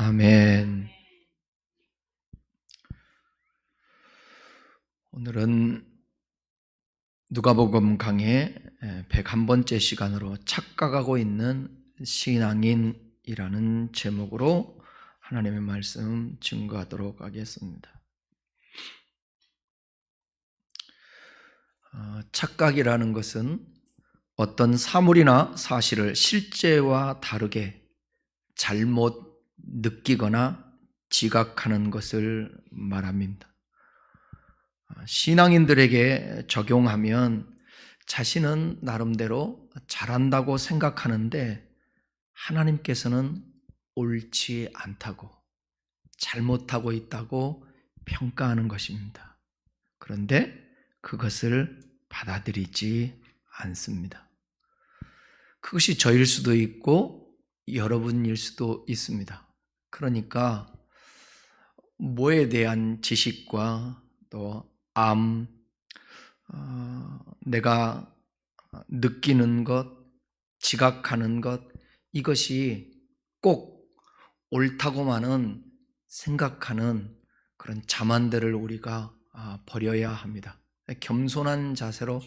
아멘. 오늘은 누가복음 강의 101번째 시간으로 착각하고 있는 신앙인이라는 제목으로 하나님의 말씀 증거하도록 하겠습니다. 착각이라는 것은 어떤 사물이나 사실을 실제와 다르게 잘못 느끼거나 지각하는 것을 말합니다. 신앙인들에게 적용하면 자신은 나름대로 잘한다고 생각하는데 하나님께서는 옳지 않다고, 잘못하고 있다고 평가하는 것입니다. 그런데 그것을 받아들이지 않습니다. 그것이 저일 수도 있고 여러분일 수도 있습니다. 그러니까 뭐에 대한 지식과 또 내가 느끼는 것, 지각하는 것, 이것이 꼭 옳다고만은 생각하는 그런 자만들을 우리가 버려야 합니다. 겸손한 자세로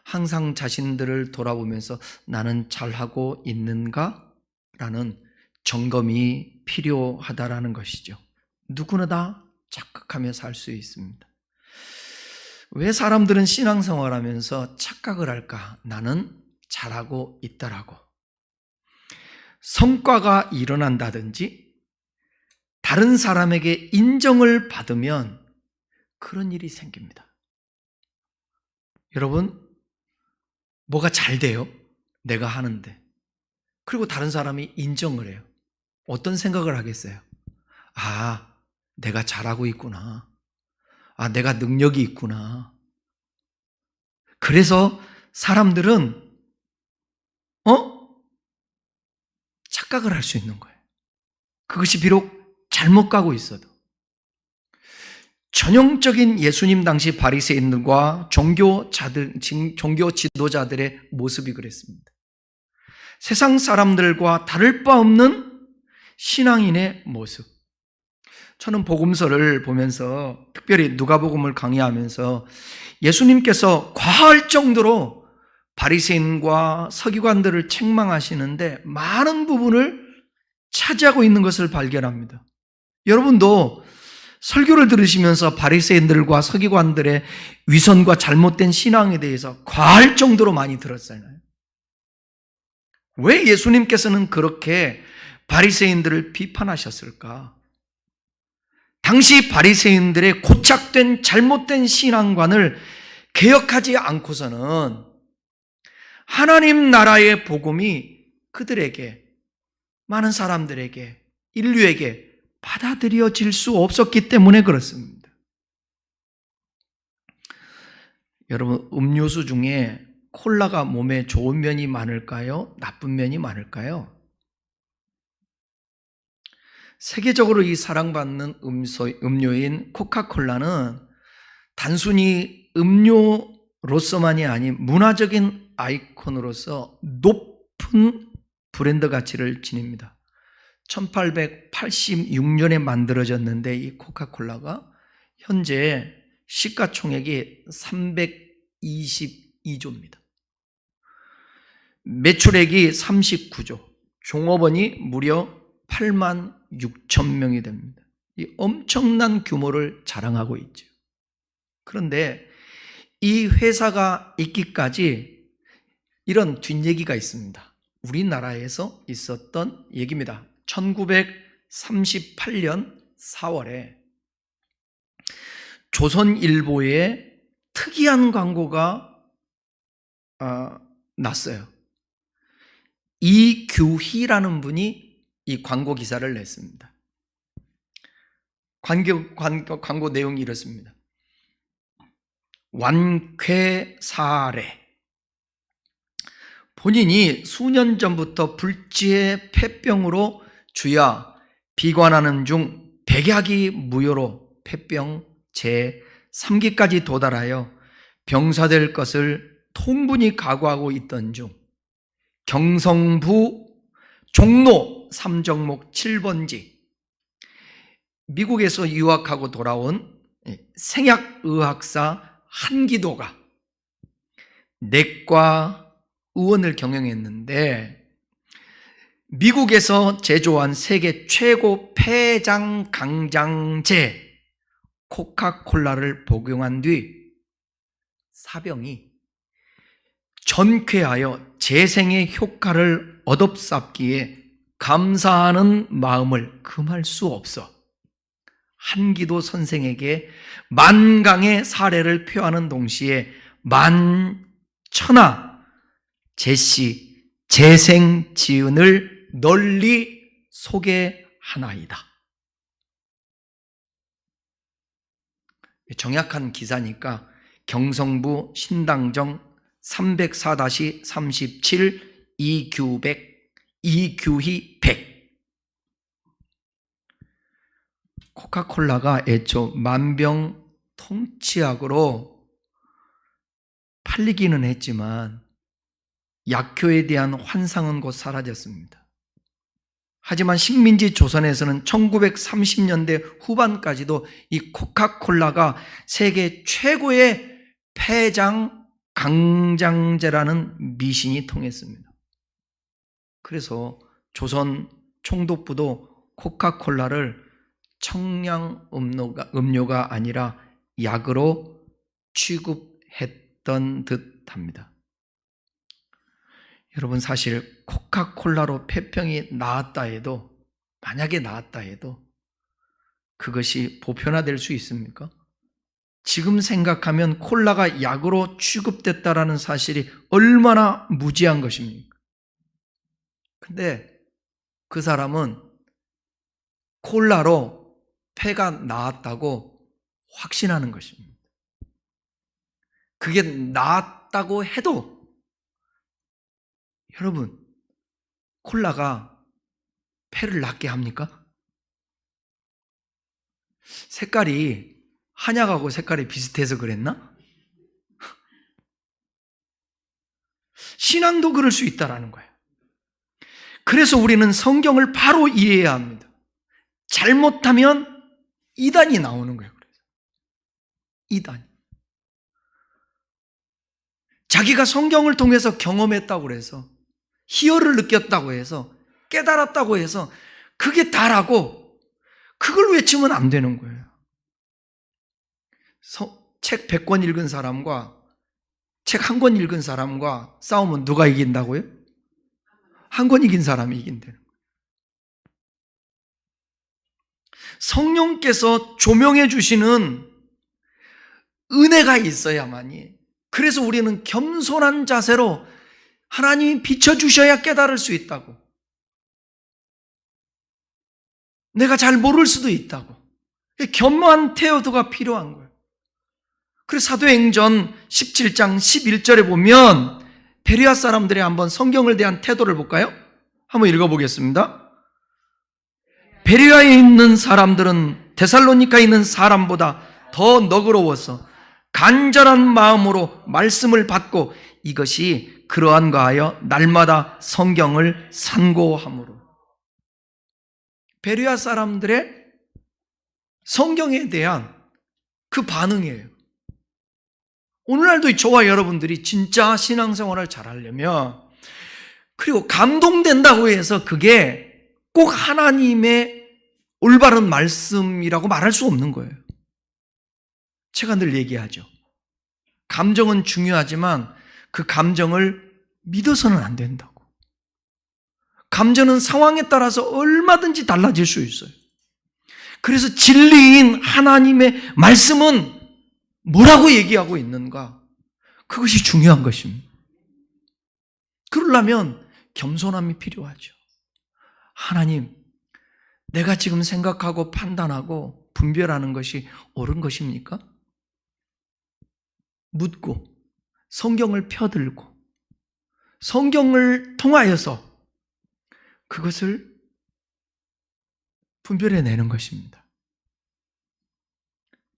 항상 자신들을 돌아보면서 나는 잘하고 있는가? 라는 점검이 필요하다라는 것이죠. 누구나 다 착각하며 살 수 있습니다. 왜 사람들은 신앙생활하면서 착각을 할까? 나는 잘하고 있다라고. 성과가 일어난다든지 다른 사람에게 인정을 받으면 그런 일이 생깁니다. 여러분, 뭐가 잘 돼요? 내가 하는데. 그리고 다른 사람이 인정을 해요. 어떤 생각을 하겠어요? 내가 잘하고 있구나. 내가 능력이 있구나. 그래서 사람들은 착각을 할 수 있는 거예요. 그것이 비록 잘못 가고 있어도. 전형적인 예수님 당시 바리새인들과 종교 지도자들의 모습이 그랬습니다. 세상 사람들과 다를 바 없는 신앙인의 모습. 저는 복음서를 보면서 특별히 누가복음을 강의하면서 예수님께서 과할 정도로 바리새인과 서기관들을 책망하시는데 많은 부분을 차지하고 있는 것을 발견합니다. 여러분도 설교를 들으시면서 바리새인들과 서기관들의 위선과 잘못된 신앙에 대해서 과할 정도로 많이 들었잖아요. 왜 예수님께서는 그렇게 바리새인들을 비판하셨을까? 당시 바리새인들의 고착된 잘못된 신앙관을 개혁하지 않고서는 하나님 나라의 복음이 그들에게, 많은 사람들에게, 인류에게 받아들여질 수 없었기 때문에 그렇습니다. 여러분, 음료수 중에 콜라가 몸에 좋은 면이 많을까요? 나쁜 면이 많을까요? 세계적으로 이 사랑받는 음료인 코카콜라는 단순히 음료로서만이 아닌 문화적인 아이콘으로서 높은 브랜드 가치를 지닙니다. 1886년에 만들어졌는데 이 코카콜라가 현재 시가총액이 322조입니다. 매출액이 39조, 종업원이 무려 8만 6천 명이 됩니다. 이 엄청난 규모를 자랑하고 있죠. 그런데 이 회사가 있기까지 이런 뒷얘기가 있습니다. 우리나라에서 있었던 얘기입니다. 1938년 4월에 조선일보에 특이한 광고가 났어요. 이규희라는 분이 이 광고 기사를 냈습니다. 광고 내용이 이렇습니다. 완쾌사례. 본인이 수년 전부터 불치의 폐병으로 주야 비관하는 중 백약이 무효로 폐병 제3기까지 도달하여 병사될 것을 통분히 각오하고 있던 중 경성부 종로 3정목 7번지 미국에서 유학하고 돌아온 생약의학사 한기도가 내과 의원을 경영했는데 미국에서 제조한 세계 최고 폐장 강장제 코카콜라를 복용한 뒤 사병이 전쾌하여 재생의 효과를 얻어쌌기에 감사하는 마음을 금할 수 없어 한기도 선생에게 만강의 사례를 표하는 동시에 만천하 제시 재생지은을 널리 소개하나이다. 정약한 기사니까 경성부 신당정 304-37 이규희 100. 코카콜라가 애초 만병통치약으로 팔리기는 했지만 약효에 대한 환상은 곧 사라졌습니다. 하지만 식민지 조선에서는 1930년대 후반까지도 이 코카콜라가 세계 최고의 폐장 강장제라는 미신이 통했습니다. 그래서 조선 총독부도 코카콜라를 청량 음료가 아니라 약으로 취급했던 듯합니다. 여러분, 사실 코카콜라로 폐병이 나았다 해도, 만약에 나았다 해도 그것이 보편화될 수 있습니까? 지금 생각하면 콜라가 약으로 취급됐다라는 사실이 얼마나 무지한 것입니까? 근데 그 사람은 콜라로 폐가 나았다고 확신하는 것입니다. 그게 나았다고 해도 여러분, 콜라가 폐를 낫게 합니까? 색깔이 한약하고 색깔이 비슷해서 그랬나? 신앙도 그럴 수 있다라는 거예요. 그래서 우리는 성경을 바로 이해해야 합니다. 잘못하면 이단이 나오는 거예요. 그래서 이단. 자기가 성경을 통해서 경험했다고 해서, 희열을 느꼈다고 해서, 깨달았다고 해서 그게 다라고 그걸 외치면 안 되는 거예요. 책 100권 읽은 사람과 책 한 권 읽은 사람과 싸우면 누가 이긴다고요? 한 권 읽은 사람이 이긴다는 거예요. 성령께서 조명해 주시는 은혜가 있어야만이, 그래서 우리는 겸손한 자세로 하나님이 비춰주셔야 깨달을 수 있다고. 내가 잘 모를 수도 있다고. 겸허한 태도가 필요한 거예요. 그래서 사도행전 17장 11절에 보면 베레아 사람들의 한번 성경을 대한 태도를 볼까요? 한번 읽어보겠습니다. 베레아에 있는 사람들은 데살로니카에 있는 사람보다 더 너그러워서 간절한 마음으로 말씀을 받고 이것이 그러한가 하여 날마다 성경을 산고함으로. 베레아 사람들의 성경에 대한 그 반응이에요. 오늘날도 저와 여러분들이 진짜 신앙생활을 잘하려면, 그리고 감동된다고 해서 그게 꼭 하나님의 올바른 말씀이라고 말할 수 없는 거예요. 제가 늘 얘기하죠. 감정은 중요하지만 그 감정을 믿어서는 안 된다고. 감정은 상황에 따라서 얼마든지 달라질 수 있어요. 그래서 진리인 하나님의 말씀은 뭐라고 얘기하고 있는가? 그것이 중요한 것입니다. 그러려면 겸손함이 필요하죠. 하나님, 내가 지금 생각하고 판단하고 분별하는 것이 옳은 것입니까? 묻고 성경을 펴들고 성경을 통하여서 그것을 분별해내는 것입니다.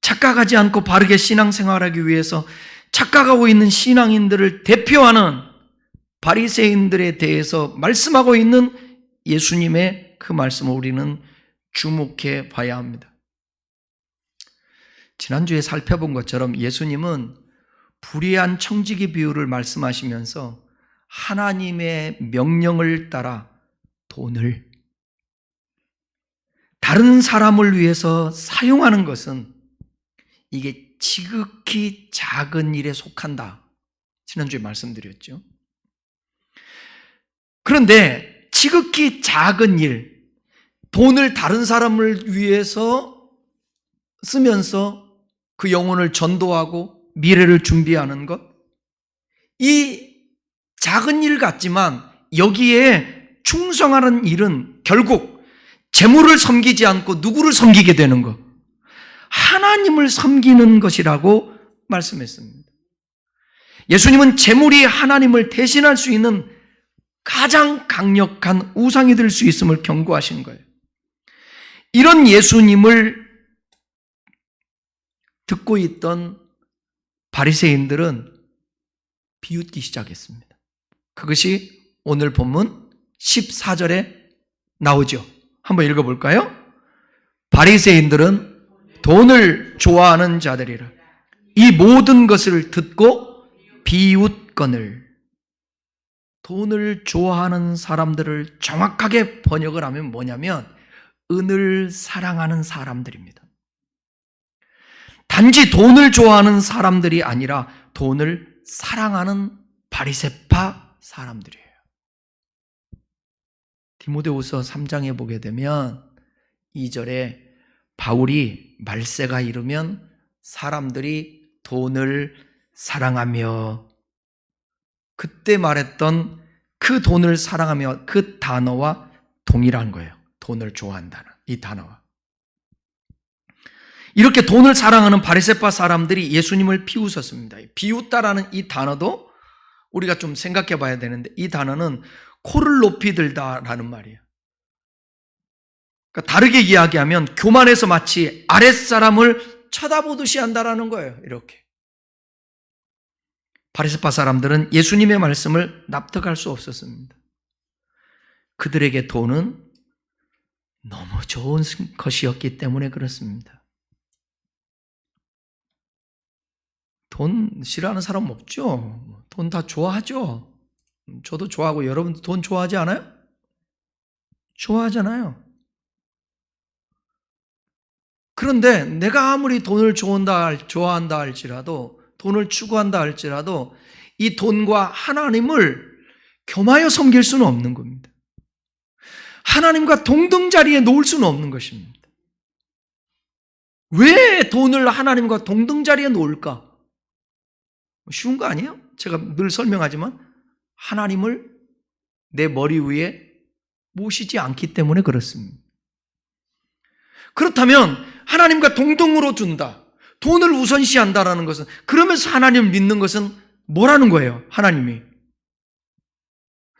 착각하지 않고 바르게 신앙생활하기 위해서 착각하고 있는 신앙인들을 대표하는 바리새인들에 대해서 말씀하고 있는 예수님의 그 말씀을 우리는 주목해 봐야 합니다. 지난주에 살펴본 것처럼 예수님은 불의한 청지기 비유를 말씀하시면서 하나님의 명령을 따라 돈을 다른 사람을 위해서 사용하는 것은 이게 지극히 작은 일에 속한다. 지난주에 말씀드렸죠. 그런데 지극히 작은 일, 돈을 다른 사람을 위해서 쓰면서 그 영혼을 전도하고 미래를 준비하는 것, 이 작은 일 같지만 여기에 충성하는 일은 결국 재물을 섬기지 않고 누구를 섬기게 되는 것, 하나님을 섬기는 것이라고 말씀했습니다. 예수님은 재물이 하나님을 대신할 수 있는 가장 강력한 우상이 될 수 있음을 경고하신 거예요. 이런 예수님을 듣고 있던 바리새인들은 비웃기 시작했습니다. 그것이 오늘 본문 14절에 나오죠. 한번 읽어볼까요? 바리새인들은 돈을 좋아하는 자들이라. 이 모든 것을 듣고 비웃거늘. 돈을 좋아하는 사람들을 정확하게 번역을 하면 뭐냐면 은을 사랑하는 사람들입니다. 단지 돈을 좋아하는 사람들이 아니라 돈을 사랑하는 바리새파 사람들이에요. 디모데후서 3장에 보게 되면 2절에 바울이 말세가 이르면 사람들이 돈을 사랑하며, 그때 말했던 그 돈을 사랑하며 그 단어와 동일한 거예요. 돈을 좋아한다는 이 단어와. 이렇게 돈을 사랑하는 바리새파 사람들이 예수님을 비웃었습니다. 비웃다라는 이 단어도 우리가 좀 생각해 봐야 되는데, 이 단어는 코를 높이 들다라는 말이에요. 그러니까 다르게 이야기하면 교만해서 마치 아랫사람을 쳐다보듯이 한다라는 거예요. 이렇게. 바리새파 사람들은 예수님의 말씀을 납득할 수 없었습니다. 그들에게 돈은 너무 좋은 것이었기 때문에 그렇습니다. 돈 싫어하는 사람 없죠? 돈 다 좋아하죠? 저도 좋아하고 여러분도 돈 좋아하지 않아요? 좋아하잖아요. 그런데 내가 아무리 돈을 좋아한다 할지라도, 돈을 추구한다 할지라도 이 돈과 하나님을 겸하여 섬길 수는 없는 겁니다. 하나님과 동등 자리에 놓을 수는 없는 것입니다. 왜 돈을 하나님과 동등 자리에 놓을까? 쉬운 거 아니에요? 제가 늘 설명하지만 하나님을 내 머리 위에 모시지 않기 때문에 그렇습니다. 그렇다면 하나님과 동등으로 둔다, 돈을 우선시한다라는 것은, 그러면서 하나님을 믿는 것은 뭐라는 거예요? 하나님이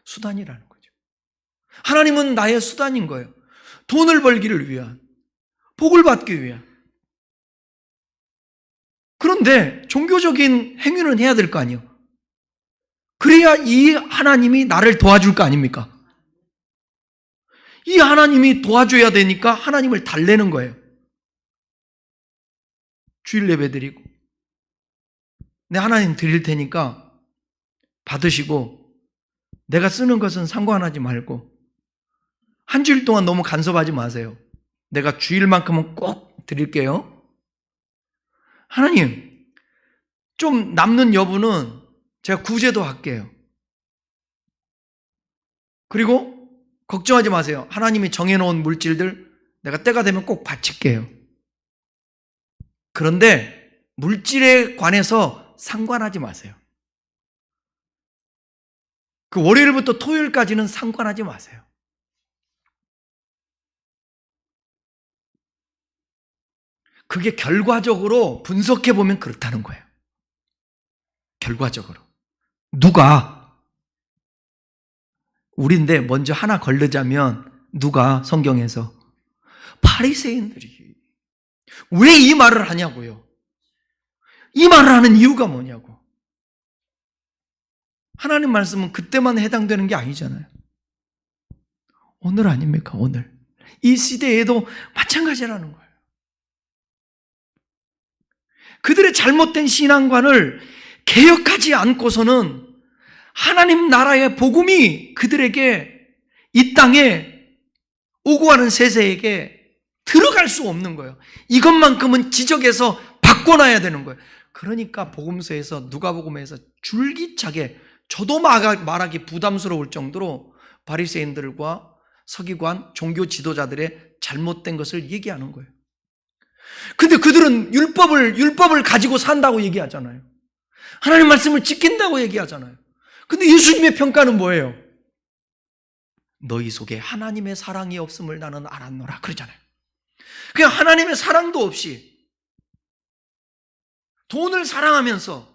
수단이라는 거죠. 하나님은 나의 수단인 거예요. 돈을 벌기를 위한, 복을 받기 위한. 그런데 종교적인 행위는 해야 될 거 아니에요. 그래야 이 하나님이 나를 도와줄 거 아닙니까? 이 하나님이 도와줘야 되니까 하나님을 달래는 거예요. 주일 예배 드리고, 내 하나님 드릴 테니까 받으시고, 내가 쓰는 것은 상관하지 말고 한 주일 동안 너무 간섭하지 마세요. 내가 주일만큼은 꼭 드릴게요. 하나님, 좀 남는 여부는 제가 구제도 할게요. 그리고 걱정하지 마세요. 하나님이 정해놓은 물질들 내가 때가 되면 꼭 바칠게요. 그런데 물질에 관해서 상관하지 마세요. 그 월요일부터 토요일까지는 상관하지 마세요. 그게 결과적으로 분석해 보면 그렇다는 거예요. 결과적으로. 누가, 우리인데 먼저 하나 걸르자면 누가 성경에서? 바리새인들이. 왜 이 말을 하냐고요. 이 말을 하는 이유가 뭐냐고. 하나님 말씀은 그때만 해당되는 게 아니잖아요. 오늘 아닙니까? 오늘. 이 시대에도 마찬가지라는 거예요. 그들의 잘못된 신앙관을 개혁하지 않고서는 하나님 나라의 복음이 그들에게 이 땅에 오고 가는 세세에게 들어갈 수 없는 거예요. 이것만큼은 지적해서 바꿔놔야 되는 거예요. 그러니까 복음서에서, 누가복음에서 줄기차게, 저도 말하기 부담스러울 정도로 바리새인들과 서기관, 종교 지도자들의 잘못된 것을 얘기하는 거예요. 근데 그들은 율법을 가지고 산다고 얘기하잖아요. 하나님 말씀을 지킨다고 얘기하잖아요. 근데 예수님의 평가는 뭐예요? 너희 속에 하나님의 사랑이 없음을 나는 알았노라 그러잖아요. 그냥 하나님의 사랑도 없이 돈을 사랑하면서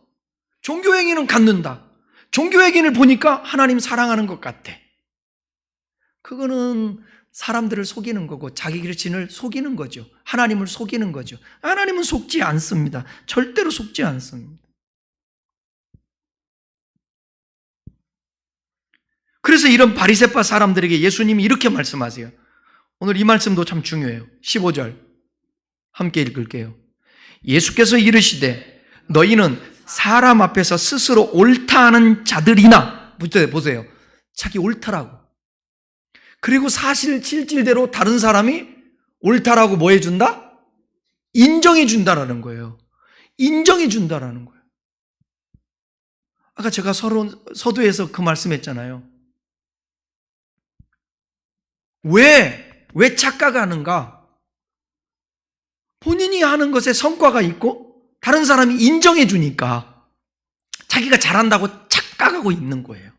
종교행위는 갖는다. 종교행위를 보니까 하나님 사랑하는 것 같아. 그거는 사람들을 속이는 거고 자기 자신을 속이는 거죠. 하나님을 속이는 거죠. 하나님은 속지 않습니다. 절대로 속지 않습니다. 그래서 이런 바리새파 사람들에게 예수님이 이렇게 말씀하세요. 오늘 이 말씀도 참 중요해요. 15절 함께 읽을게요. 예수께서 이르시되 너희는 사람 앞에서 스스로 옳다 하는 자들이나, 보세요. 자기 옳다라고. 그리고 사실 실질대로 다른 사람이 옳다라고 뭐 해준다? 인정해 준다라는 거예요. 인정해 준다라는 거예요. 아까 제가 서두에서 그 말씀했잖아요. 왜 착각하는가? 본인이 하는 것에 성과가 있고 다른 사람이 인정해 주니까 자기가 잘한다고 착각하고 있는 거예요.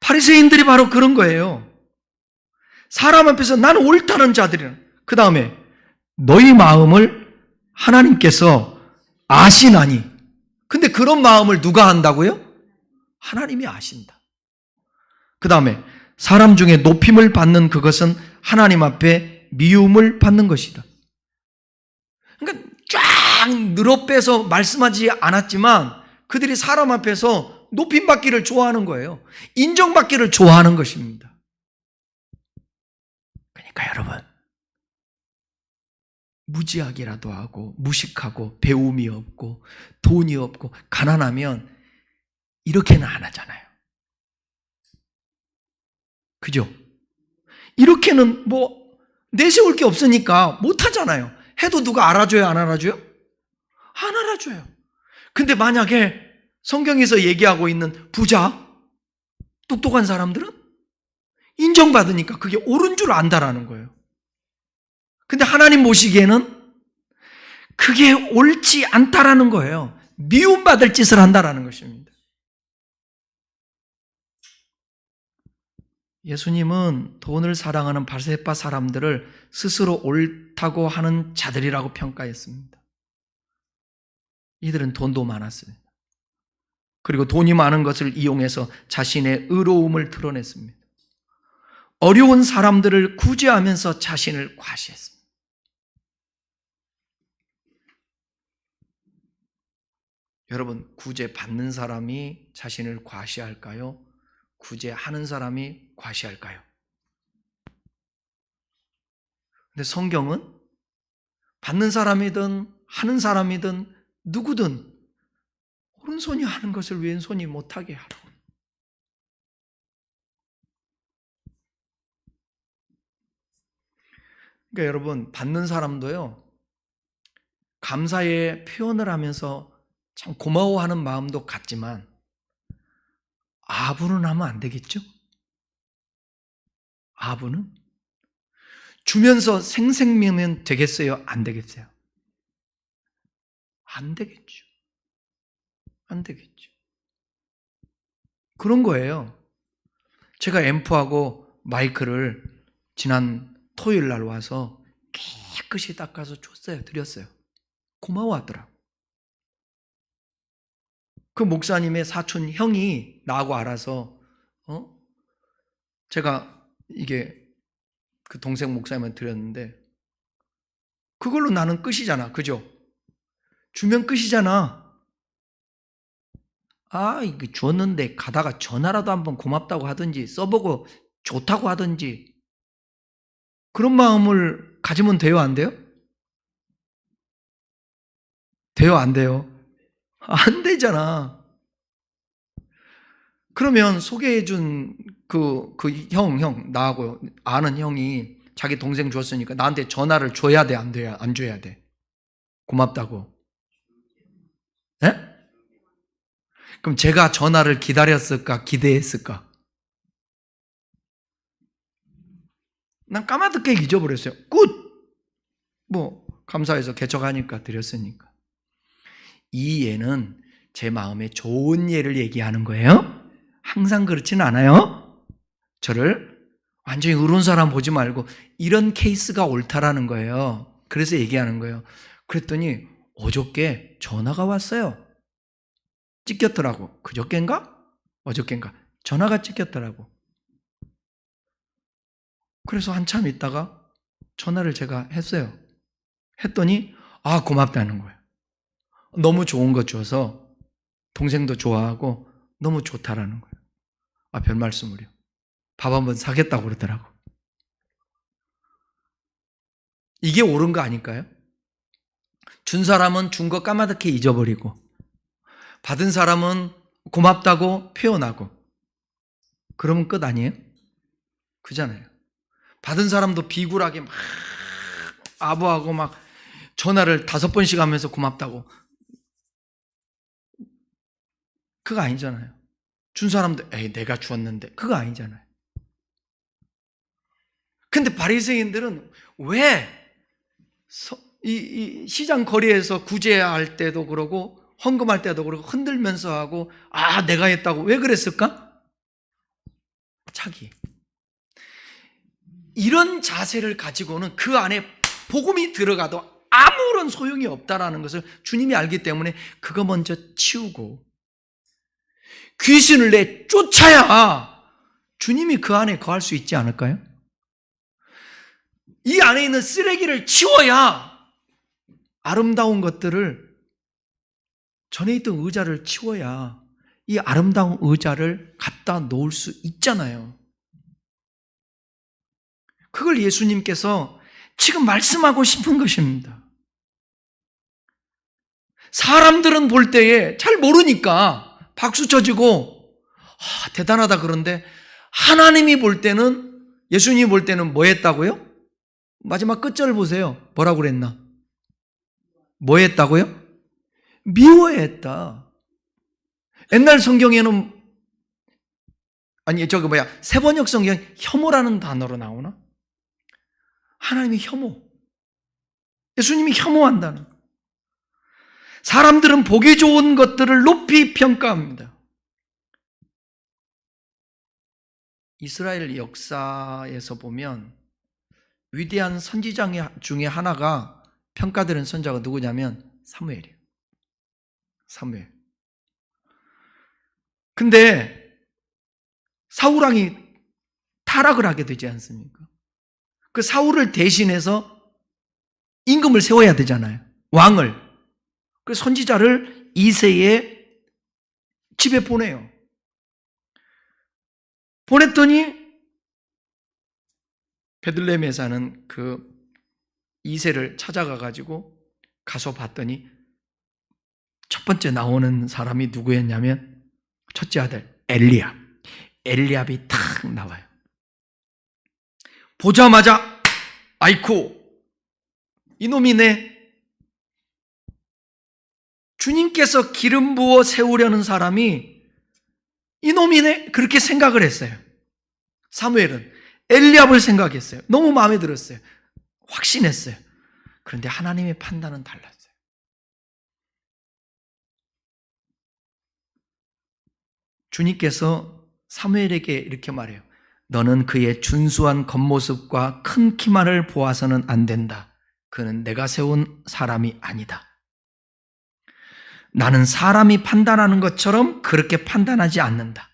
바리새인들이 바로 그런 거예요. 사람 앞에서 나는 옳다는 자들이라. 그 다음에 너희 마음을 하나님께서 아시나니. 근데 그런 마음을 누가 한다고요? 하나님이 아신다. 그 다음에 사람 중에 높임을 받는 그것은 하나님 앞에 미움을 받는 것이다. 그러니까 쫙 늘어빼서 말씀하지 않았지만 그들이 사람 앞에서 높임받기를 좋아하는 거예요. 인정받기를 좋아하는 것입니다. 그러니까 여러분, 무지하게라도 하고 무식하고 배움이 없고 돈이 없고 가난하면 이렇게는 안 하잖아요. 그죠? 이렇게는 뭐 내세울 게 없으니까 못 하잖아요. 해도 누가 알아줘요, 안 알아줘요? 안 알아줘요. 근데 만약에 성경에서 얘기하고 있는 부자, 똑똑한 사람들은 인정받으니까 그게 옳은 줄 안다라는 거예요. 근데 하나님 보시기에는 그게 옳지 않다라는 거예요. 미움받을 짓을 한다라는 것입니다. 예수님은 돈을 사랑하는 바리새파 사람들을 스스로 옳다고 하는 자들이라고 평가했습니다. 이들은 돈도 많았습니다. 그리고 돈이 많은 것을 이용해서 자신의 의로움을 드러냈습니다. 어려운 사람들을 구제하면서 자신을 과시했습니다. 여러분, 구제받는 사람이 자신을 과시할까요? 구제하는 사람이 과시할까요? 근데 성경은 받는 사람이든 하는 사람이든 누구든 오른손이 하는 것을 왼손이 못하게 하라고. 그러니까 여러분, 받는 사람도요, 감사의 표현을 하면서 참 고마워하는 마음도 같지만 아부는 하면 안 되겠죠? 아부는? 주면서 생색내면 되겠어요? 안 되겠어요? 안 되겠죠. 안 되겠죠. 그런 거예요. 제가 앰프하고 마이크를 지난 토요일 날 와서 깨끗이 닦아서 줬어요. 드렸어요. 고마워하더라고. 그 목사님의 사촌 형이 나하고 알아서 제가 이게 그 동생 목사님한테 드렸는데 그걸로 나는 끝이잖아. 그죠? 주면 끝이잖아. 아, 이거 줬는데 가다가 전화라도 한번 고맙다고 하든지 써보고 좋다고 하든지 그런 마음을 가지면 돼요? 안 돼요? 돼요, 안 돼요? 안 되잖아. 그러면 소개해준 나하고 아는 형이 자기 동생 줬으니까 나한테 전화를 줘야 돼, 안 돼요? 안 줘야 돼? 고맙다고. 예? 그럼 제가 전화를 기다렸을까, 기대했을까? 난 까마득하게 잊어버렸어요. 굿! 감사해서 개척하니까 드렸으니까. 이 예는 제 마음에 좋은 예를 얘기하는 거예요. 항상 그렇지는 않아요. 저를 완전히 의로운 사람 보지 말고 이런 케이스가 옳다라는 거예요. 그래서 얘기하는 거예요. 그랬더니 어저께 전화가 왔어요. 찍혔더라고. 그저께인가? 어저께인가? 전화가 찍혔더라고. 그래서 한참 있다가 전화를 제가 했어요. 했더니 고맙다는 거예요. 너무 좋은 거 줘서 동생도 좋아하고 너무 좋다라는 거예요. 별 말씀을요. 밥 한번 사겠다고 그러더라고. 이게 옳은 거 아닐까요? 준 사람은 준 거 까마득히 잊어버리고 받은 사람은 고맙다고 표현하고 그러면 끝 아니에요? 그잖아요. 받은 사람도 비굴하게 막 아부하고 막 전화를 5번씩 하면서 고맙다고. 그거 아니잖아요. 준 사람도 내가 주었는데 그거 아니잖아요. 근데 바리새인들은 왜 이 시장 거리에서 구제할 때도 그러고 헌금할 때도 그러고 흔들면서 하고 내가 했다고 왜 그랬을까? 자기. 이런 자세를 가지고는 그 안에 복음이 들어가도 아무런 소용이 없다라는 것을 주님이 알기 때문에 그거 먼저 치우고 귀신을 내쫓아야 주님이 그 안에 거할 수 있지 않을까요? 이 안에 있는 쓰레기를 치워야 아름다운 것들을, 전에 있던 의자를 치워야 이 아름다운 의자를 갖다 놓을 수 있잖아요. 그걸 예수님께서 지금 말씀하고 싶은 것입니다. 사람들은 볼 때에 잘 모르니까 박수 쳐주고 대단하다 그런데 하나님이 볼 때는, 예수님이 볼 때는 뭐 했다고요? 마지막 끝절을 보세요. 뭐라고 그랬나? 뭐 했다고요? 미워했다. 옛날 성경에는 세번역 성경 혐오라는 단어로 나오나? 하나님이 혐오. 예수님이 혐오한다는. 사람들은 보기 좋은 것들을 높이 평가합니다. 이스라엘 역사에서 보면 위대한 선지자 중에 하나가 평가되는 선지자가 누구냐면 사무엘이에요. 사무엘. 근데 사울왕이 타락을 하게 되지 않습니까? 그 사울을 대신해서 임금을 세워야 되잖아요. 왕을. 그 선지자를 이새의 집에 보내요. 보냈더니 베들레헴에 사는 그 이새를 찾아가가지고 가서 봤더니 첫 번째 나오는 사람이 누구였냐면 첫째 아들 엘리압. 엘리압이 탁 나와요. 보자마자 아이쿠, 이놈이네. 주님께서 기름 부어 세우려는 사람이 이놈이네, 그렇게 생각을 했어요. 사무엘은 엘리압을 생각했어요. 너무 마음에 들었어요. 확신했어요. 그런데 하나님의 판단은 달랐어요. 주님께서 사무엘에게 이렇게 말해요. 너는 그의 준수한 겉모습과 큰 키만을 보아서는 안 된다. 그는 내가 세운 사람이 아니다. 나는 사람이 판단하는 것처럼 그렇게 판단하지 않는다.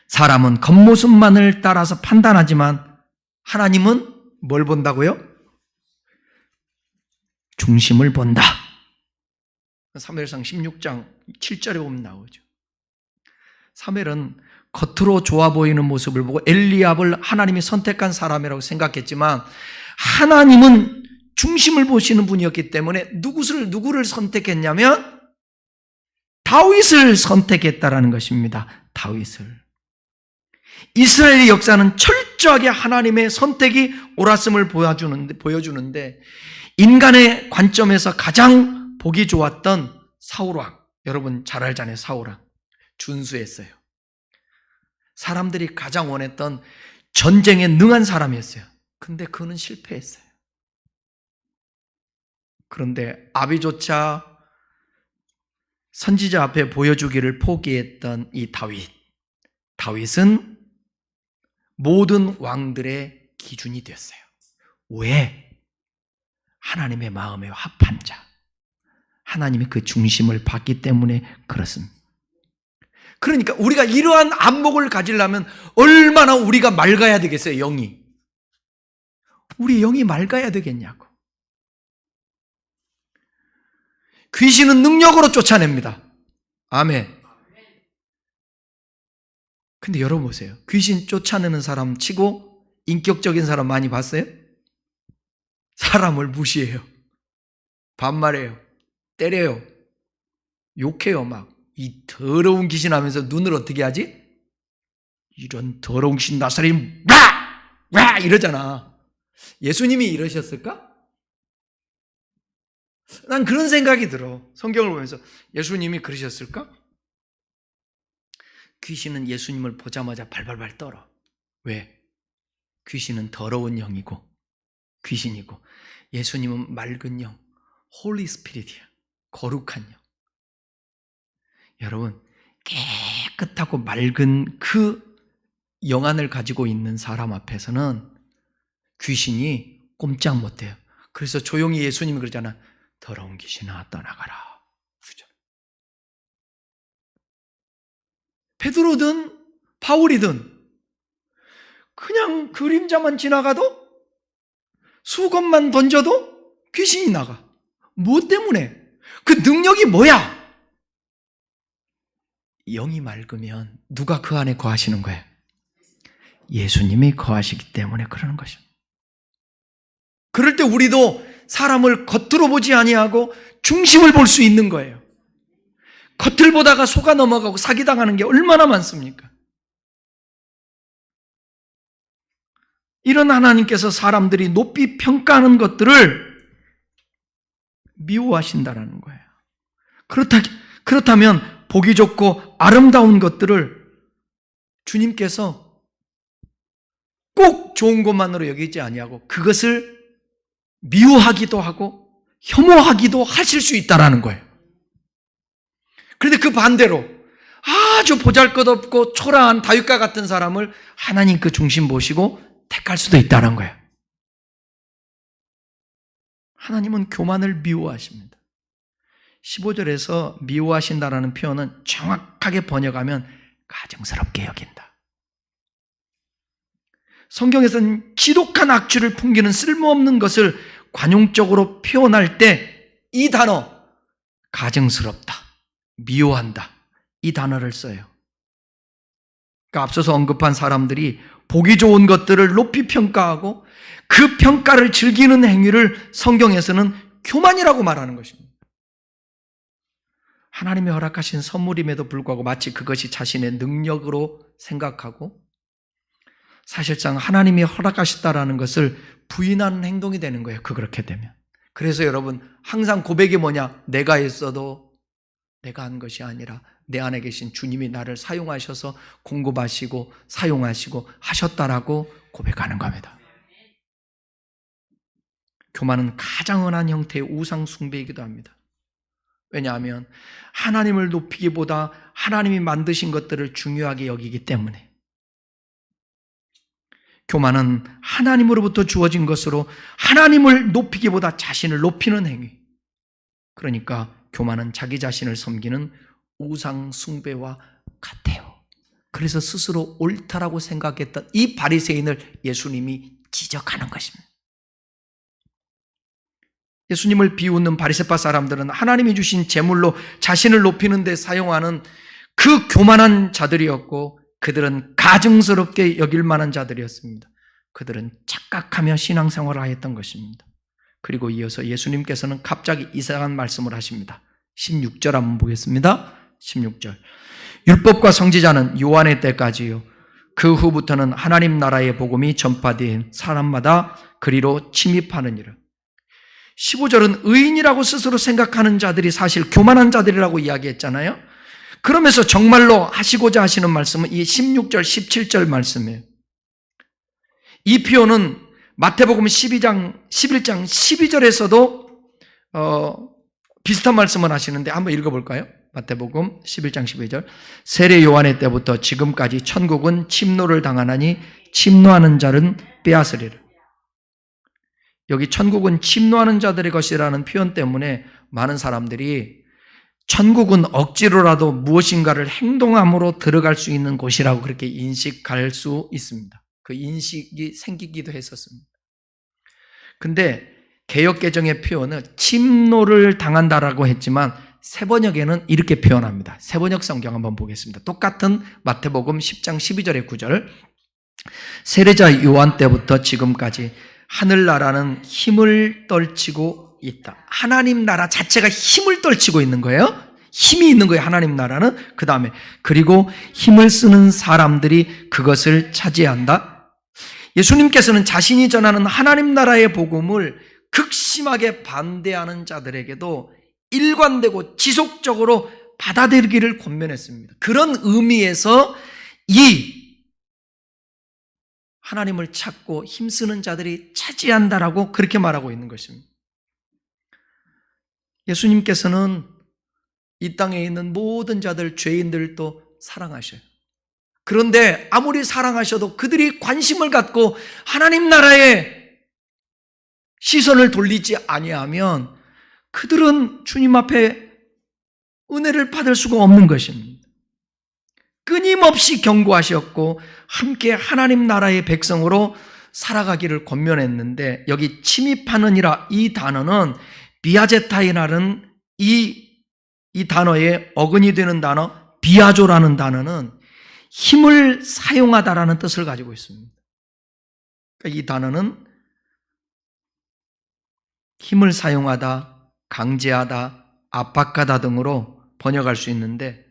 사람은 겉모습만을 따라서 판단하지만 하나님은 뭘 본다고요? 중심을 본다. 사무엘상 16장 7절에 보면 나오죠. 사무엘은 겉으로 좋아 보이는 모습을 보고 엘리압을 하나님이 선택한 사람이라고 생각했지만 하나님은 중심을 보시는 분이었기 때문에 누구를 선택했냐면 다윗을 선택했다라는 것입니다. 다윗을. 이스라엘의 역사는 철저하게 하나님의 선택이 옳았음을 보여주는데 인간의 관점에서 가장 보기 좋았던 사울왕, 여러분 잘 알잖아요. 사울왕 준수했어요. 사람들이 가장 원했던 전쟁에 능한 사람이었어요. 근데 그는 실패했어요. 그런데 아비조차 선지자 앞에 보여주기를 포기했던 이 다윗은 모든 왕들의 기준이 됐어요. 왜? 하나님의 마음에 합한 자, 하나님이 그 중심을 받기 때문에 그렇습니다. 그러니까 우리가 이러한 안목을 가지려면 얼마나 우리가 맑아야 되겠어요, 영이. 우리 영이 맑아야 되겠냐고. 귀신은 능력으로 쫓아냅니다. 아멘. 근데 여러분 보세요. 귀신 쫓아내는 사람 치고 인격적인 사람 많이 봤어요? 사람을 무시해요. 반말해요. 때려요. 욕해요. 막 이 더러운 귀신 하면서 눈을 어떻게 하지? 이런 더러운 귀신 나사렛 와 이러잖아. 예수님이 이러셨을까? 난 그런 생각이 들어. 성경을 보면서 예수님이 그러셨을까? 귀신은 예수님을 보자마자 발발발 떨어. 왜? 귀신은 더러운 영이고 귀신이고 예수님은 맑은 영, 홀리 스피릿이야. 거룩한 영. 여러분, 깨끗하고 맑은 그 영안을 가지고 있는 사람 앞에서는 귀신이 꼼짝 못해요. 그래서 조용히 예수님이 그러잖아. 더러운 귀신아 떠나가라. 그죠? 베드로든 바울이든 그냥 그림자만 지나가도 수건만 던져도 귀신이 나가. 무엇 때문에? 그 능력이 뭐야? 영이 맑으면 누가 그 안에 거하시는 거예요? 예수님이 거하시기 때문에 그러는 것입니다. 그럴 때 우리도 사람을 겉으로 보지 아니하고 중심을 볼 수 있는 거예요. 겉을 보다가 속아 넘어가고 사기당하는 게 얼마나 많습니까? 이런 하나님께서 사람들이 높이 평가하는 것들을 미워하신다는 거예요. 그렇다면 보기 좋고 아름다운 것들을 주님께서 꼭 좋은 것만으로 여기지 아니하고 그것을 미워하기도 하고 혐오하기도 하실 수 있다는 거예요. 그런데 그 반대로 아주 보잘것없고 초라한 다윗과 같은 사람을 하나님 그 중심 보시고 택할 수도 있다는 거예요. 하나님은 교만을 미워하십니다. 15절에서 미워하신다라는 표현은 정확하게 번역하면 가증스럽게 여긴다. 성경에서는 지독한 악취를 풍기는 쓸모없는 것을 관용적으로 표현할 때 이 단어 가증스럽다, 미워한다 이 단어를 써요. 그러니까 앞서서 언급한 사람들이 보기 좋은 것들을 높이 평가하고 그 평가를 즐기는 행위를 성경에서는 교만이라고 말하는 것입니다. 하나님이 허락하신 선물임에도 불구하고 마치 그것이 자신의 능력으로 생각하고 사실상 하나님이 허락하셨다라는 것을 부인하는 행동이 되는 거예요. 그렇게 되면. 그래서 여러분 항상 고백이 뭐냐? 내가 했어도 내가 한 것이 아니라 내 안에 계신 주님이 나를 사용하셔서 공급하시고 사용하시고 하셨다라고 고백하는 겁니다. 교만은 가장 흔한 형태의 우상 숭배이기도 합니다. 왜냐하면 하나님을 높이기보다 하나님이 만드신 것들을 중요하게 여기기 때문에. 교만은 하나님으로부터 주어진 것으로 하나님을 높이기보다 자신을 높이는 행위. 그러니까 교만은 자기 자신을 섬기는 우상 숭배와 같아요. 그래서 스스로 옳다라고 생각했던 이 바리새인을 예수님이 지적하는 것입니다. 예수님을 비웃는 바리새파 사람들은 하나님이 주신 재물로 자신을 높이는 데 사용하는 그 교만한 자들이었고 그들은 가증스럽게 여길 만한 자들이었습니다. 그들은 착각하며 신앙생활을 하였던 것입니다. 그리고 이어서 예수님께서는 갑자기 이상한 말씀을 하십니다. 16절 한번 보겠습니다. 16절. 율법과 선지자는 요한의 때까지요. 그 후부터는 하나님 나라의 복음이 전파된 사람마다 그리로 침입하느니라. 15절은 의인이라고 스스로 생각하는 자들이 사실 교만한 자들이라고 이야기했잖아요. 그러면서 정말로 하시고자 하시는 말씀은 이 16절, 17절 말씀이에요. 이 표현은 마태복음 11장 12절에서도 비슷한 말씀을 하시는데 한번 읽어볼까요? 마태복음 11장 12절. 세례 요한의 때부터 지금까지 천국은 침노를 당하나니 침노하는 자는 빼앗으리라. 여기 천국은 침노하는 자들의 것이라는 표현 때문에 많은 사람들이 천국은 억지로라도 무엇인가를 행동함으로 들어갈 수 있는 곳이라고 그렇게 인식할 수 있습니다. 그 인식이 생기기도 했었습니다. 근데 개역개정의 표현은 침노를 당한다라고 했지만 세번역에는 이렇게 표현합니다. 세번역 성경 한번 보겠습니다. 똑같은 마태복음 10장 12절의 구절. 세례자 요한 때부터 지금까지 하늘나라는 힘을 떨치고 있다. 하나님 나라 자체가 힘을 떨치고 있는 거예요. 힘이 있는 거예요. 하나님 나라는. 그 다음에 그리고 힘을 쓰는 사람들이 그것을 차지한다. 예수님께서는 자신이 전하는 하나님 나라의 복음을 극심하게 반대하는 자들에게도 일관되고 지속적으로 받아들이기를 권면했습니다. 그런 의미에서 이 하나님을 찾고 힘쓰는 자들이 차지한다라고 그렇게 말하고 있는 것입니다. 예수님께서는 이 땅에 있는 모든 자들, 죄인들도 사랑하셔요. 그런데 아무리 사랑하셔도 그들이 관심을 갖고 하나님 나라에 시선을 돌리지 아니하면 그들은 주님 앞에 은혜를 받을 수가 없는 것입니다. 끊임없이 경고하셨고 함께 하나님 나라의 백성으로 살아가기를 권면했는데 여기 침입하느니라 이 단어는 비아제타이라는 이 단어의 어근이 되는 단어 비아조라는 단어는 힘을 사용하다라는 뜻을 가지고 있습니다. 그러니까 이 단어는 힘을 사용하다, 강제하다, 압박하다 등으로 번역할 수 있는데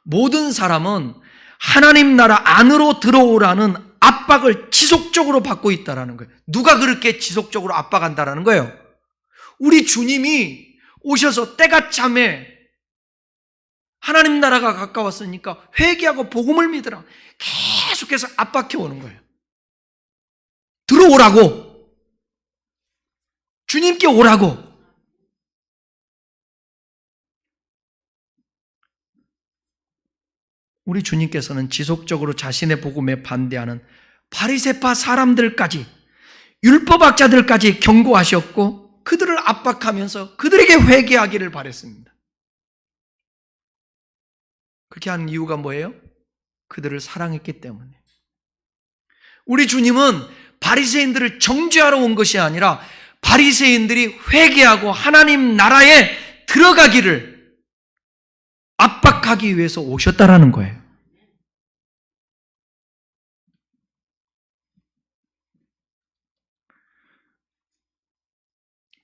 모든 사람은 하나님 나라 안으로 들어오라는 압박을 지속적으로 받고 있다는 거예요. 누가 그렇게 지속적으로 압박한다는 거예요? 우리 주님이 오셔서 때가 참에 하나님 나라가 가까웠으니까 회개하고 복음을 믿으라. 계속해서 압박해 오는 거예요. 들어오라고. 주님께 오라고. 우리 주님께서는 지속적으로 자신의 복음에 반대하는 바리새파 사람들까지 율법학자들까지 경고하셨고 그들을 압박하면서 그들에게 회개하기를 바랬습니다. 그렇게 한 이유가 뭐예요? 그들을 사랑했기 때문에. 우리 주님은 바리새인들을 정죄하러 온 것이 아니라 바리새인들이 회개하고 하나님 나라에 들어가기를 압박하기 위해서 오셨다라는 거예요.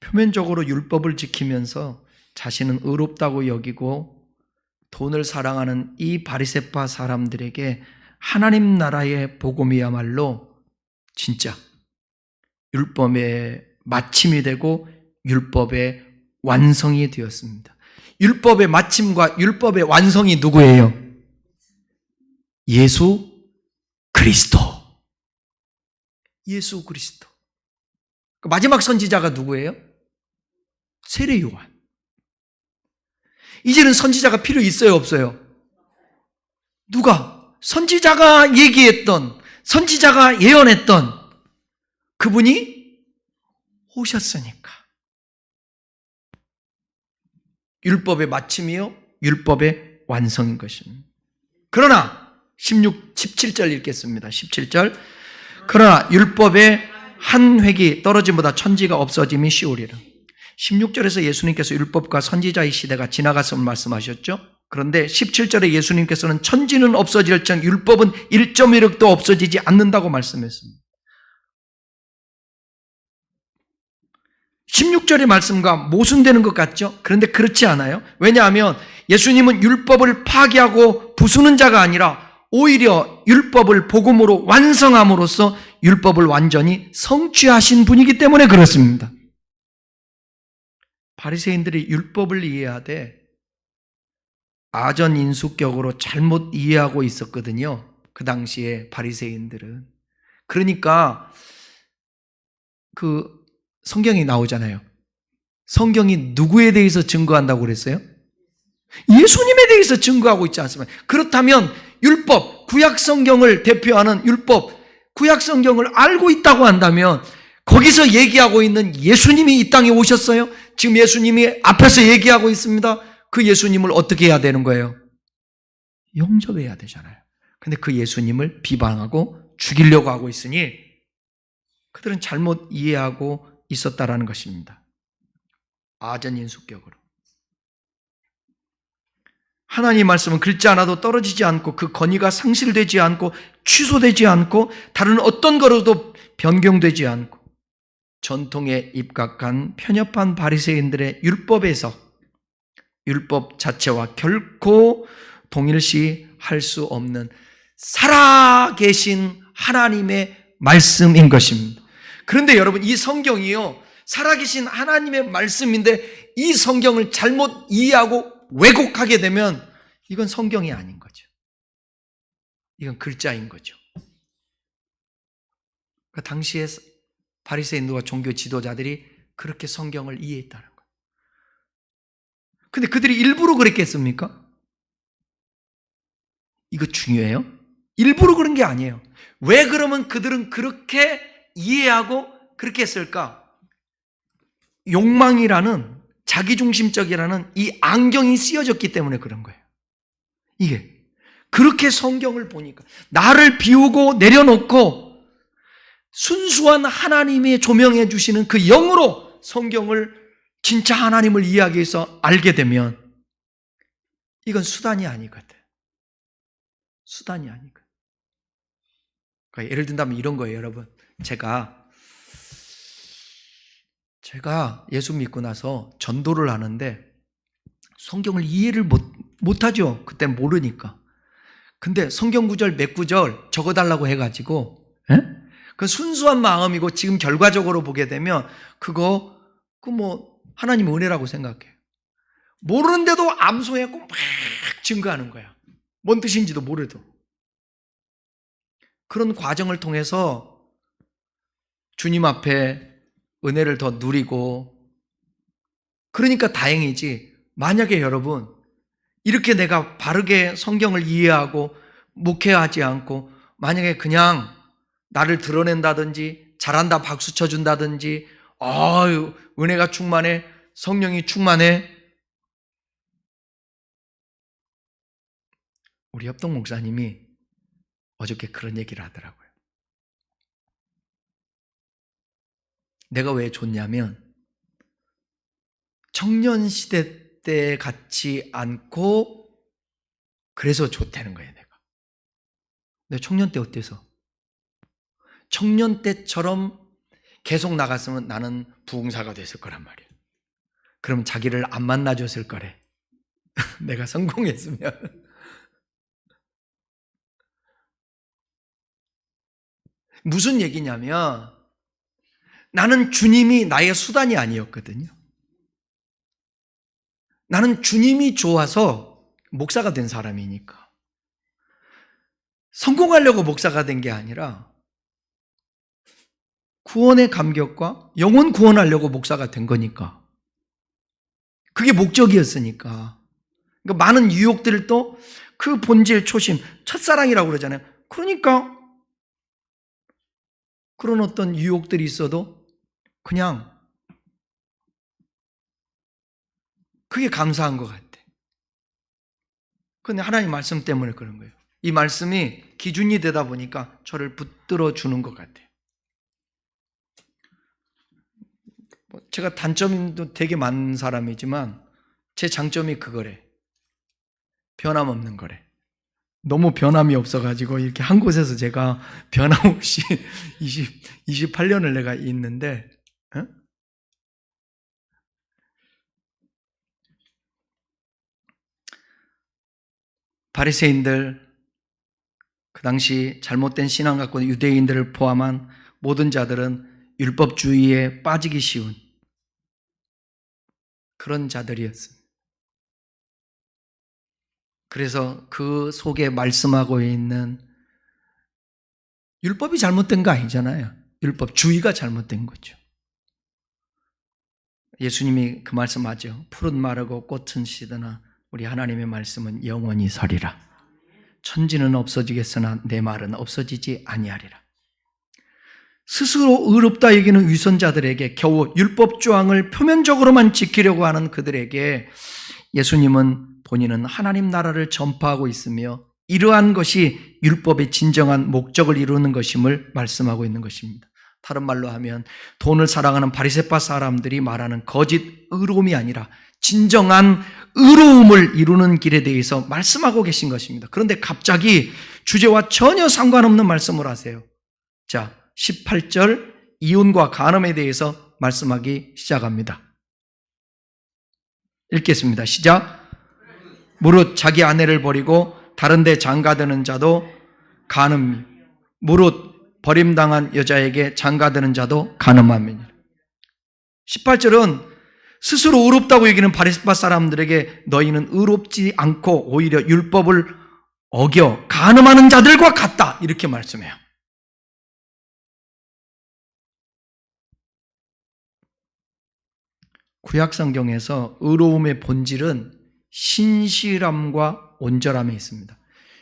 표면적으로 율법을 지키면서 자신은 의롭다고 여기고 돈을 사랑하는 이 바리새파 사람들에게 하나님 나라의 복음이야말로 진짜 율법의 마침이 되고 율법의 완성이 되었습니다. 율법의 마침과 율법의 완성이 누구예요? 예수 그리스도. 예수 그리스도. 마지막 선지자가 누구예요? 세례 요한. 이제는 선지자가 필요 있어요, 없어요? 누가? 선지자가 얘기했던, 선지자가 예언했던 그분이 오셨으니까. 율법의 마침이요, 율법의 완성인 것입니다. 그러나 17절 읽겠습니다. 17절. 그러나 율법의 한 획이 떨어짐보다 천지가 없어짐이 쉬우리라. 16절에서 예수님께서 율법과 선지자의 시대가 지나갔음을 말씀하셨죠. 그런데 17절에 예수님께서는 천지는 없어질지언 율법은 1.1획도 없어지지 않는다고 말씀했습니다. 16절의 말씀과 모순되는 것 같죠? 그런데 그렇지 않아요. 왜냐하면 예수님은 율법을 파기하고 부수는 자가 아니라 오히려 율법을 복음으로 완성함으로써 율법을 완전히 성취하신 분이기 때문에 그렇습니다. 바리새인들이 율법을 이해하되 아전인수격으로 잘못 이해하고 있었거든요. 그 당시에 바리새인들은. 그러니까 그 성경이 나오잖아요. 성경이 누구에 대해서 증거한다고 그랬어요? 예수님에 대해서 증거하고 있지 않습니까? 그렇다면 율법, 구약 성경을 대표하는 율법, 구약 성경을 알고 있다고 한다면 거기서 얘기하고 있는 예수님이 이 땅에 오셨어요? 지금 예수님이 앞에서 얘기하고 있습니다. 그 예수님을 어떻게 해야 되는 거예요? 영접해야 되잖아요. 근데 그 예수님을 비방하고 죽이려고 하고 있으니 그들은 잘못 이해하고 있었다라는 것입니다. 아전인수격으로. 하나님의 말씀은 긁지 않아도 떨어지지 않고 그 권위가 상실되지 않고 취소되지 않고 다른 어떤 거로도 변경되지 않고 전통에 입각한 편협한 바리새인들의 율법에서 율법 자체와 결코 동일시할 수 없는 살아계신 하나님의 말씀인 것입니다. 그런데 여러분, 이 성경이요, 살아계신 하나님의 말씀인데 이 성경을 잘못 이해하고 왜곡하게 되면 이건 성경이 아닌 거죠. 이건 글자인 거죠. 그러니까 당시에 바리새인들과 종교 지도자들이 그렇게 성경을 이해했다는 거예요. 근데 그들이 일부러 그랬겠습니까? 이거 중요해요? 일부러 그런 게 아니에요. 왜 그러면 그들은 그렇게 이해하고 그렇게 했을까? 욕망이라는, 자기중심적이라는 이 안경이 씌어졌기 때문에 그런 거예요. 이게 그렇게 성경을 보니까 나를 비우고 내려놓고 순수한 하나님이 조명해 주시는 그 영으로 성경을, 진짜 하나님을 이해하기 위해서 알게 되면 이건 수단이 아니거든. 수단이 아니거든. 그러니까 예를 든다면 이런 거예요, 여러분. 제가 예수 믿고 나서 전도를 하는데 성경을 이해를 못하죠. 그때 모르니까. 근데 성경 구절 몇 구절 적어달라고 해가지고, 그 순수한 마음이고 지금 결과적으로 보게 되면 그거 하나님의 은혜라고 생각해요. 모르는데도 암송해갖고 막 증거하는 거야. 뭔 뜻인지도 모르도. 그런 과정을 통해서 주님 앞에 은혜를 더 누리고, 그러니까 다행이지. 만약에 여러분 이렇게 내가 바르게 성경을 이해하고 목회하지 않고 만약에 그냥 나를 드러낸다든지 잘한다 박수 쳐준다든지 아유 은혜가 충만해, 성령이 충만해. 우리 협동 목사님이 어저께 그런 얘기를 하더라고요. 내가 왜 좋냐면 청년 시대 때 같지 않고 그래서 좋다는 거예요. 내가 청년 때 어때서? 청년 때처럼 계속 나갔으면 나는 부흥사가 됐을 거란 말이에요. 그럼 자기를 안 만나줬을 거래. 내가 성공했으면. 무슨 얘기냐면 나는 주님이 나의 수단이 아니었거든요. 나는 주님이 좋아서 목사가 된 사람이니까. 성공하려고 목사가 된 게 아니라 구원의 감격과 영혼 구원하려고 목사가 된 거니까. 그게 목적이었으니까. 그러니까 많은 유혹들을 또 그 본질 초심, 첫사랑이라고 그러잖아요. 그러니까 그런 어떤 유혹들이 있어도 그냥 그게 감사한 것 같아. 그런데 하나님 말씀 때문에 그런 거예요. 이 말씀이 기준이 되다 보니까 저를 붙들어 주는 것 같아요. 제가 단점도 되게 많은 사람이지만 제 장점이 그거래. 변함없는 거래. 너무 변함이 없어가지고 이렇게 한 곳에서 제가 변함없이 28년을 내가 있는데 바리새인들, 그 당시 잘못된 신앙 갖고 유대인들을 포함한 모든 자들은 율법주의에 빠지기 쉬운 그런 자들이었습니다. 그래서 그 속에 말씀하고 있는 율법이 잘못된 거 아니잖아요. 율법주의가 잘못된 거죠. 예수님이 그 말씀하죠. 풀은 마르고 꽃은 시드나 우리 하나님의 말씀은 영원히 서리라. 천지는 없어지겠으나 내 말은 없어지지 아니하리라. 스스로 의롭다 여기는 위선자들에게 겨우 율법 조항을 표면적으로만 지키려고 하는 그들에게 예수님은 본인은 하나님 나라를 전파하고 있으며 이러한 것이 율법의 진정한 목적을 이루는 것임을 말씀하고 있는 것입니다. 다른 말로 하면 돈을 사랑하는 바리새파 사람들이 말하는 거짓 의로움이 아니라 진정한 의로움을 이루는 길에 대해서 말씀하고 계신 것입니다. 그런데 갑자기 주제와 전혀 상관없는 말씀을 하세요. 자, 18절 이혼과 간음에 대해서 말씀하기 시작합니다. 읽겠습니다. 시작. 무릇 자기 아내를 버리고 다른 데 장가드는 자도 간음, 무릇 버림당한 여자에게 장가드는 자도 간음함이니라. 18절은 스스로 의롭다고 여기는 바리새파 사람들에게 너희는 의롭지 않고 오히려 율법을 어겨 간음하는 자들과 같다 이렇게 말씀해요. 구약 성경에서 의로움의 본질은 신실함과 온전함에 있습니다.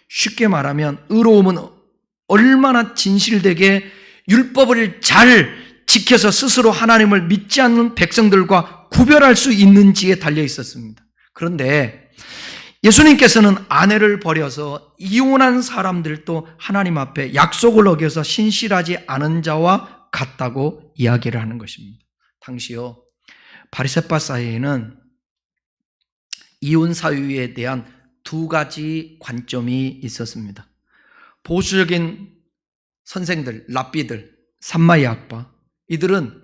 쉽게 말하면 의로움은 얼마나 진실되게 율법을 잘 지켜서 스스로 하나님을 믿지 않는 백성들과 구별할 수 있는지에 달려 있었습니다. 그런데 예수님께서는 아내를 버려서 이혼한 사람들도 하나님 앞에 약속을 어겨서 신실하지 않은 자와 같다고 이야기를 하는 것입니다. 당시요 바리새파 사회에는 이혼 사유에 대한 두 가지 관점이 있었습니다. 보수적인 선생들, 랍비들, 삼마이 학파, 이들은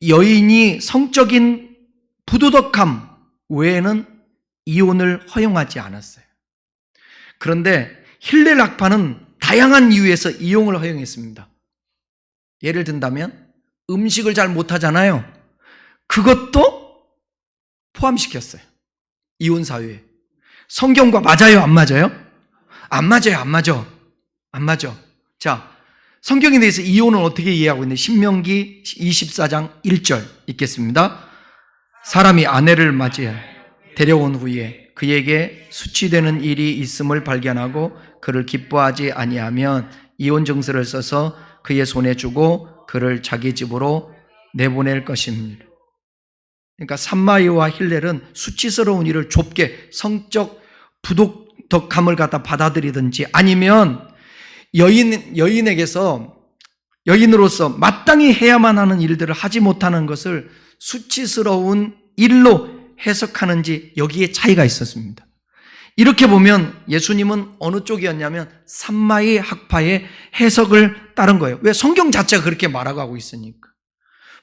여인이 성적인 부도덕함 외에는 이혼을 허용하지 않았어요. 그런데 힐렐 학파는 다양한 이유에서 이혼을 허용했습니다. 예를 든다면 음식을 잘 못하잖아요. 그것도 포함시켰어요. 이혼 사유에. 성경과 맞아요? 안 맞아요? 안 맞아요. 안 맞아. 안 맞아. 자, 성경에 대해서 이혼은 어떻게 이해하고 있는지 신명기 24장 1절 읽겠습니다. 사람이 아내를 맞이해 데려온 후에 그에게 수치되는 일이 있음을 발견하고 그를 기뻐하지 아니하면 이혼 증서를 써서 그의 손에 주고 그를 자기 집으로 내보낼 것입니다. 그러니까 삼마이와 힐렐은 수치스러운 일을 좁게 성적 부도덕함을 갖다 받아들이든지 아니면 여인으로서 마땅히 해야만 하는 일들을 하지 못하는 것을 수치스러운 일로 해석하는지 여기에 차이가 있었습니다. 이렇게 보면 예수님은 어느 쪽이었냐면 삼마이 학파의 해석을 따른 거예요. 왜? 성경 자체가 그렇게 말하고 있으니까.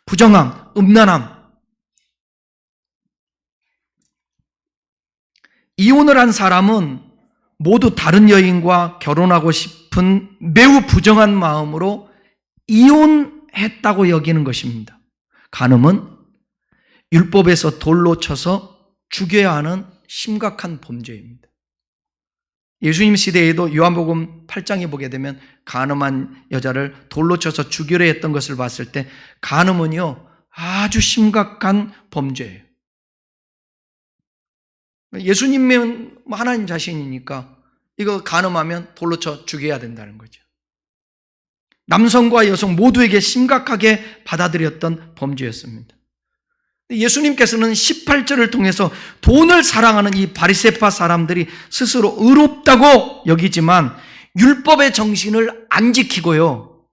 부정함, 음란함. 이혼을 한 사람은 모두 다른 여인과 결혼하고 싶은 매우 부정한 마음으로 이혼했다고 여기는 것입니다. 간음은 율법에서 돌로 쳐서 죽여야 하는 심각한 범죄입니다. 예수님 시대에도 요한복음 8장에 보게 되면 간음한 여자를 돌로 쳐서 죽이려 했던 것을 봤을 때 간음은요 아주 심각한 범죄예요. 예수님은 하나님 자신이니까 이거 간음하면 돌로 쳐 죽여야 된다는 거죠. 남성과 여성 모두에게 심각하게 받아들였던 범죄였습니다. 예수님께서는 18절을 통해서 돈을 사랑하는 이 바리새파 사람들이 스스로 의롭다고 여기지만 율법의 정신을 안 지키고요.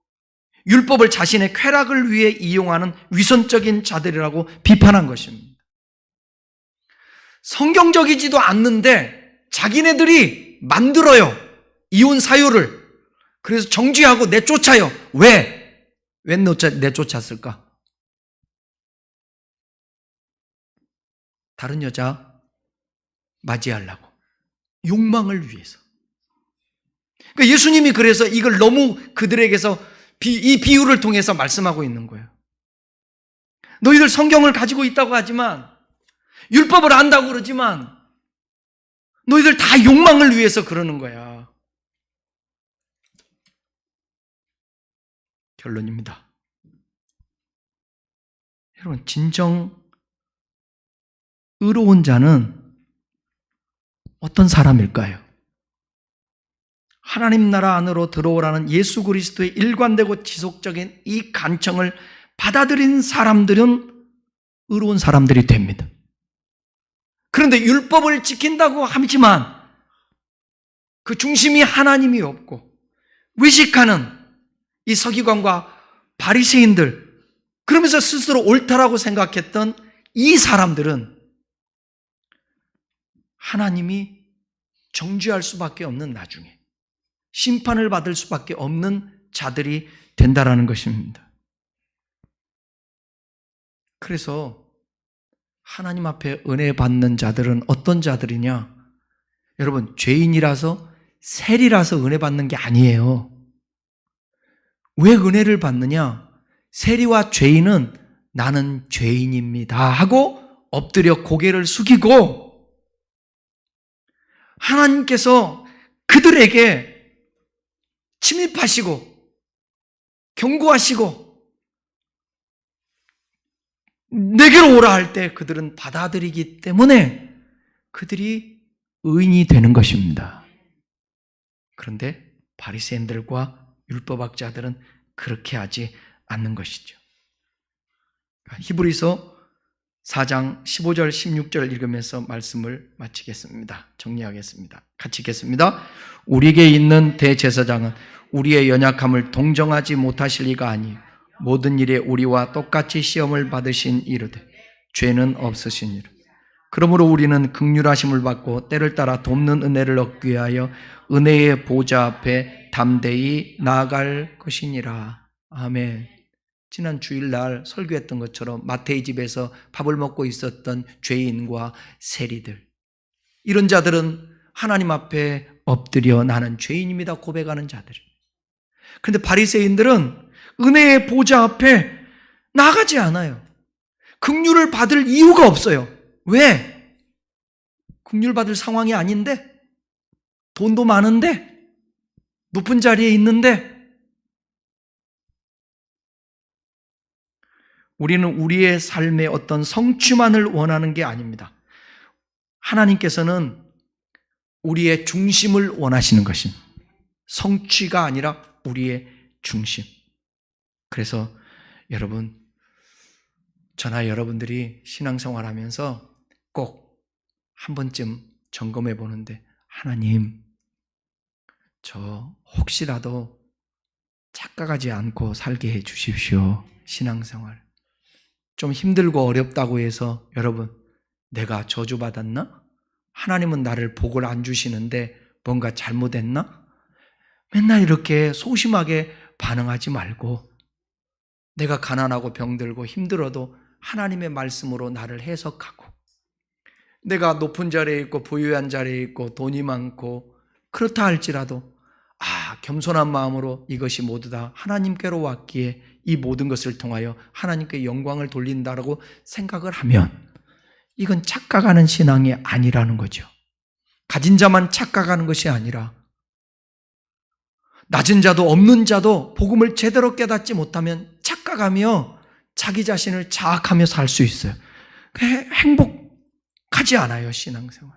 율법을 자신의 쾌락을 위해 이용하는 위선적인 자들이라고 비판한 것입니다. 성경적이지도 않는데 자기네들이 만들어요. 이혼 사유를. 그래서 정죄하고 내쫓아요. 왜 내쫓았을까? 다른 여자 맞이하려고. 욕망을 위해서. 그러니까 예수님이 그래서 이걸 너무 그들에게서 이 비유를 통해서 말씀하고 있는 거예요. 너희들 성경을 가지고 있다고 하지만, 율법을 안다고 그러지만 너희들 다 욕망을 위해서 그러는 거야. 결론입니다. 여러분, 진정 의로운 자는 어떤 사람일까요? 하나님 나라 안으로 들어오라는 예수 그리스도의 일관되고 지속적인 이 간청을 받아들인 사람들은 의로운 사람들이 됩니다. 그런데 율법을 지킨다고 하지만 그 중심이 하나님이 없고 외식하는 이 서기관과 바리새인들, 그러면서 스스로 옳다라고 생각했던 이 사람들은 하나님이 정죄할 수밖에 없는, 나중에 심판을 받을 수밖에 없는 자들이 된다라는 것입니다. 그래서 하나님 앞에 은혜 받는 자들은 어떤 자들이냐? 여러분, 죄인이라서 세리라서 은혜 받는 게 아니에요. 왜 은혜를 받느냐? 세리와 죄인은 나는 죄인입니다 하고 엎드려 고개를 숙이고, 하나님께서 그들에게 침입하시고 경고하시고 내게로 오라 할 때 그들은 받아들이기 때문에 그들이 의인이 되는 것입니다. 그런데 바리새인들과 율법학자들은 그렇게 하지 않는 것이죠. 히브리서 4장 15절 16절 읽으면서 말씀을 마치겠습니다. 정리하겠습니다. 같이 읽겠습니다. 우리에게 있는 대제사장은 우리의 연약함을 동정하지 못하실 리가 아니요 모든 일에 우리와 똑같이 시험을 받으신 이르되 죄는 없으시니라. 그러므로 우리는 긍휼하심을 받고 때를 따라 돕는 은혜를 얻기 위하여 은혜의 보좌 앞에 담대히 나아갈 것이니라. 아멘. 지난 주일날 설교했던 것처럼 마태의 집에서 밥을 먹고 있었던 죄인과 세리들, 이런 자들은 하나님 앞에 엎드려 나는 죄인입니다 고백하는 자들. 그런데 바리새인들은 은혜의 보좌 앞에 나가지 않아요. 긍휼을 받을 이유가 없어요. 왜? 긍휼 받을 상황이 아닌데, 돈도 많은데, 높은 자리에 있는데. 우리는 우리의 삶의 어떤 성취만을 원하는 게 아닙니다. 하나님께서는 우리의 중심을 원하시는 것입니다. 성취가 아니라 우리의 중심. 그래서 여러분, 저나 여러분들이 신앙생활하면서 꼭 한 번쯤 점검해 보는데, 하나님, 저 혹시라도 착각하지 않고 살게 해 주십시오. 신앙생활 좀 힘들고 어렵다고 해서 여러분, 내가 저주받았나? 하나님은 나를 복을 안 주시는데 뭔가 잘못했나? 맨날 이렇게 소심하게 반응하지 말고, 내가 가난하고 병들고 힘들어도 하나님의 말씀으로 나를 해석하고, 내가 높은 자리에 있고 부유한 자리에 있고 돈이 많고 그렇다 할지라도 겸손한 마음으로 이것이 모두 다 하나님께로 왔기에 이 모든 것을 통하여 하나님께 영광을 돌린다라고 생각을 하면, 이건 착각하는 신앙이 아니라는 거죠. 가진 자만 착각하는 것이 아니라 낮은 자도 없는 자도 복음을 제대로 깨닫지 못하면 착각하며 자기 자신을 자학하며 살 수 있어요. 행복하지 않아요, 신앙생활.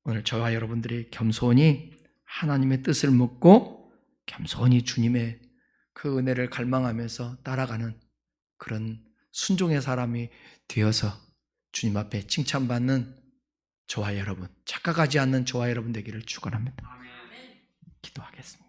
오늘 저와 여러분들이 겸손히 하나님의 뜻을 묻고 겸손히 주님의 그 은혜를 갈망하면서 따라가는 그런 순종의 사람이 되어서 주님 앞에 칭찬받는 저와 여러분, 착각하지 않는 저와 여러분 되기를 축원합니다. 기도하겠습니다.